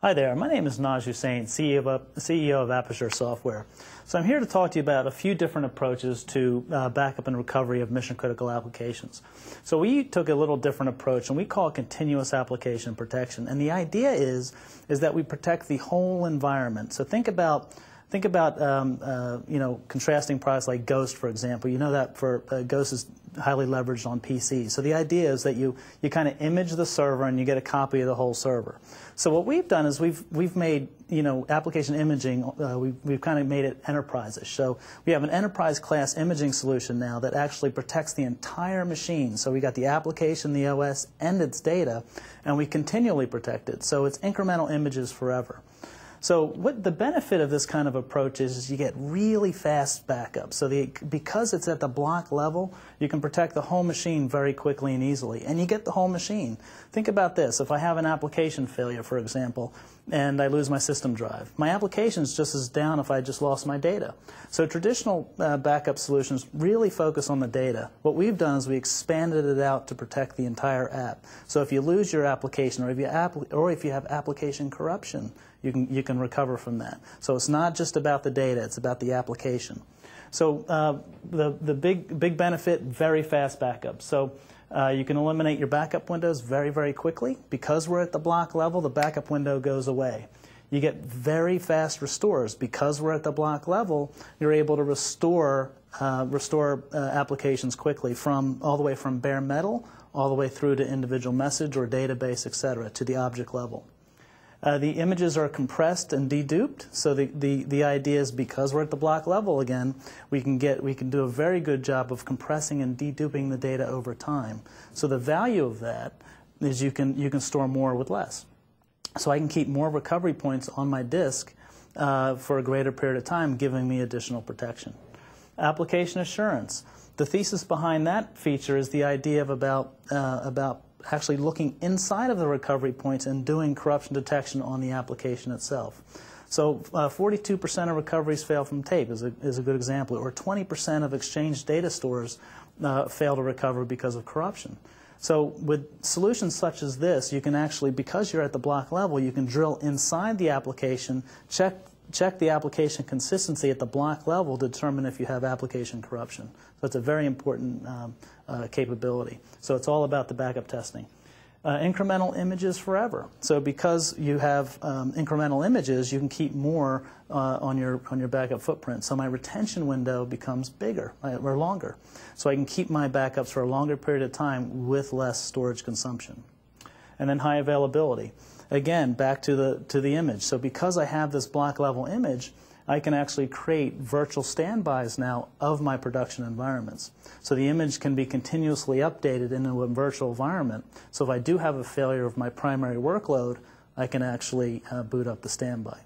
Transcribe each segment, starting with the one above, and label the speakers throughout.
Speaker 1: Hi there, my name is Naj Husain, CEO of Appassure Software. So I'm here to talk to you about a few different approaches to backup and recovery of mission-critical applications. So we took a little different approach, and we call it continuous application protection. And the idea is that we protect the whole environment. So think about contrasting products like Ghost, for example. You know that Ghost is highly leveraged on PCs. So the idea is that you kind of image the server and you get a copy of the whole server. So what we've done is we've made application imaging. We've kind of made it enterprise-ish. So we have an enterprise class imaging solution now that actually protects the entire machine. So we got the application, the OS, and its data, and we continually protect it. So it's incremental images forever. So what the benefit of this kind of approach is you get really fast backup. So because it's at the block level, you can protect the whole machine very quickly and easily. And you get the whole machine. Think about this. If I have an application failure, for example, and I lose my system drive, my application's just as down if I just lost my data. So traditional backup solutions really focus on the data. What we've done is we expanded it out to protect the entire app. So if you lose your application, or if you have application corruption, you can recover from that. So it's not just about the data, it's about the application. So the big benefit, very fast backup. So you can eliminate your backup windows very, very quickly. Because we're at the block level, the backup window goes away. You get very fast restores. Because we're at the block level, you're able to restore applications quickly, all the way from bare metal all the way through to individual message or database, etc., to the object level. The images are compressed and deduped, so the idea is because we're at the block level again, we can do a very good job of compressing and deduping the data over time. So the value of that is you can store more with less. So I can keep more recovery points on my disk for a greater period of time, giving me additional protection. Application assurance. The thesis behind that feature is the idea of about actually looking inside of the recovery points and doing corruption detection on the application itself. So 42% of recoveries fail from tape is a good example, or 20% of Exchange data stores fail to recover because of corruption. So with solutions such as this, you can actually, because you're at the block level, you can drill inside the application, check the application consistency at the block level to determine if you have application corruption. So it's a very important capability. So it's all about the backup testing. Incremental images forever. So because you have incremental images, you can keep more on your backup footprint. So my retention window becomes bigger or longer. So I can keep my backups for a longer period of time with less storage consumption. And then high availability. Again, back to the image. So because I have this block level image, I can actually create virtual standbys now of my production environments. So the image can be continuously updated into a virtual environment. So if I do have a failure of my primary workload, I can actually boot up the standby.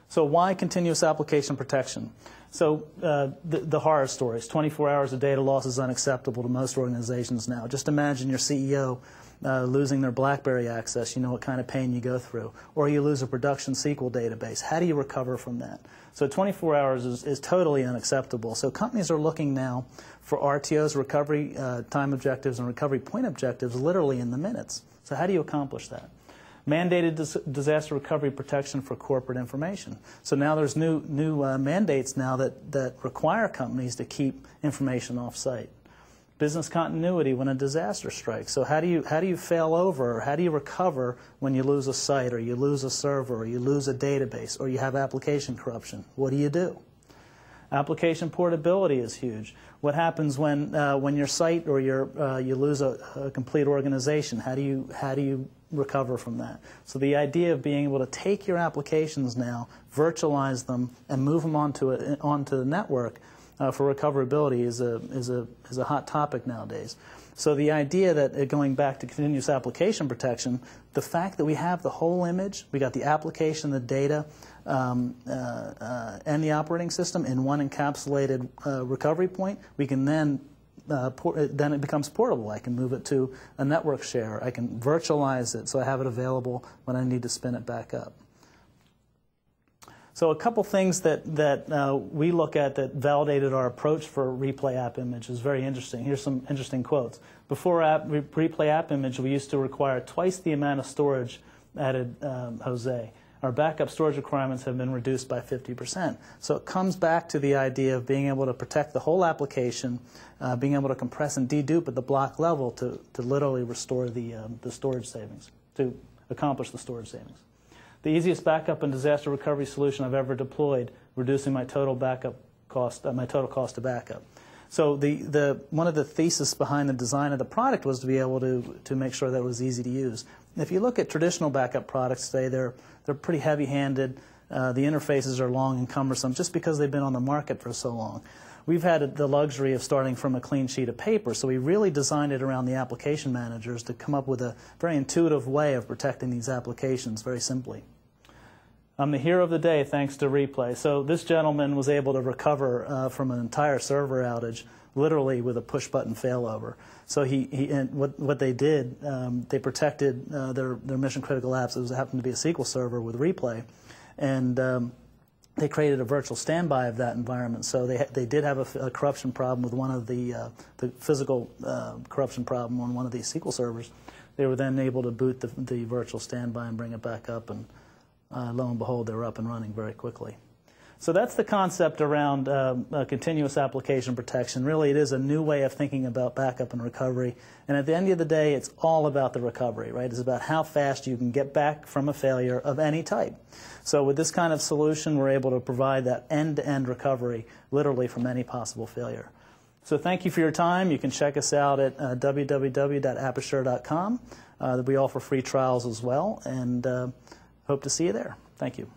Speaker 1: So why continuous application protection? So the horror stories, 24 hours of data loss is unacceptable to most organizations now. Just imagine your CEO losing their BlackBerry access. You know what kind of pain you go through. Or you lose a production SQL database. How do you recover from that? So 24 hours is totally unacceptable. So companies are looking now for RTOs, recovery time objectives, and recovery point objectives literally in the minutes. So how do you accomplish that? Mandated disaster recovery protection for corporate information. So now there's new mandates now that require companies to keep information off-site. Business continuity when a disaster strikes. So how do you fail over, or how do you recover when you lose a site, or you lose a server, or you lose a database, or you have application corruption? What do you do? Application portability is huge. What happens when your site or you lose a complete organization? How do you recover from that? So the idea of being able to take your applications now, virtualize them, and move them onto the network for recoverability is a hot topic nowadays. So the idea that, going back to continuous application protection, the fact that we have the whole image, we got the application, the data, and the operating system in one encapsulated recovery point, we can then it becomes portable. I can move it to a network share. I can virtualize it so I have it available when I need to spin it back up. So a couple things that we look at that validated our approach for Replay AppImage is very interesting. Here's some interesting quotes. Before Replay AppImage, we used to require twice the amount of storage added Jose. Our backup storage requirements have been reduced by 50%. So it comes back to the idea of being able to protect the whole application, being able to compress and dedupe at the block level to literally restore the storage savings, to accomplish the storage savings. The easiest backup and disaster recovery solution I've ever deployed, reducing my total backup cost, my total cost of backup. So one of the thesis behind the design of the product was to be able to make sure that it was easy to use. If you look at traditional backup products today, they're pretty heavy-handed. The interfaces are long and cumbersome just because they've been on the market for so long. We've had the luxury of starting from a clean sheet of paper, so we really designed it around the application managers to come up with a very intuitive way of protecting these applications very simply. I'm the hero of the day thanks to Replay. So this gentleman was able to recover from an entire server outage literally with a push-button failover. So what they did, they protected their mission-critical apps. It happened to be a SQL server with Replay, and they created a virtual standby of that environment. So they did have a corruption problem with one of the physical corruption problem on one of these SQL servers. They were then able to boot the virtual standby and bring it back up, and lo and behold, they were up and running very quickly. So that's the concept around continuous application protection. Really, it is a new way of thinking about backup and recovery. And at the end of the day, it's all about the recovery, right? It's about how fast you can get back from a failure of any type. So with this kind of solution, we're able to provide that end-to-end recovery, literally from any possible failure. So thank you for your time. You can check us out at www.appassure.com. We offer free trials as well, and hope to see you there. Thank you.